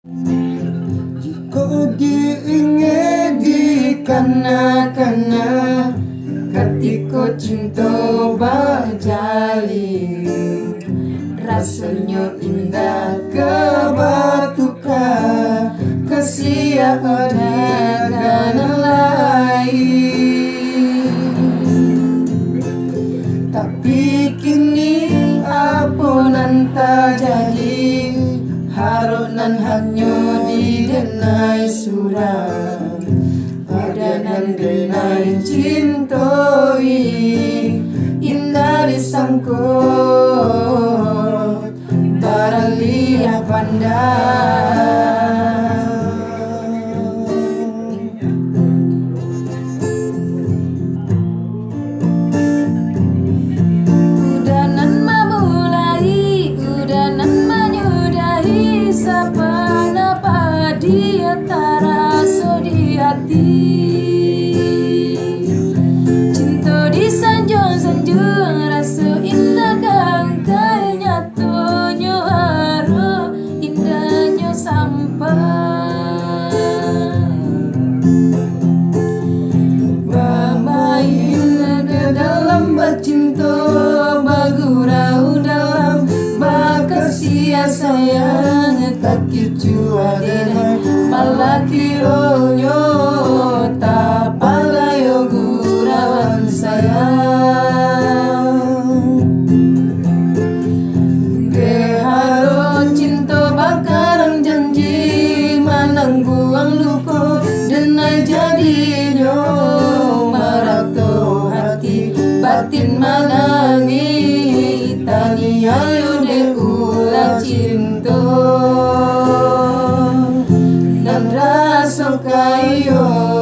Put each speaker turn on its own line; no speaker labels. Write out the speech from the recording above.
Jika diingin di kana-kana ketika cinta berjalin, rasanya indah kebatuka kesia dengan lain. Tapi kini apa nan terjadi, harap nan hanya didenai surat, ada nan denai cintoi indah disangkut baralia pandang. Udanan memulai, udanan menyudahi, sapana dia terasa di hati. Cinta disanjung-sanjung, rasa indah kan nyatonya haru indahnya sampai bermain dalam bercinta, bergurau dalam berkasih sayang, tak kicua dene malah kironyo tak palayo gurauan sayang. Geharo cinta bakarang janji, manangguang luka denai jadinya marato hati batin manangi tani ayo de ulah cinta dan rasa kayo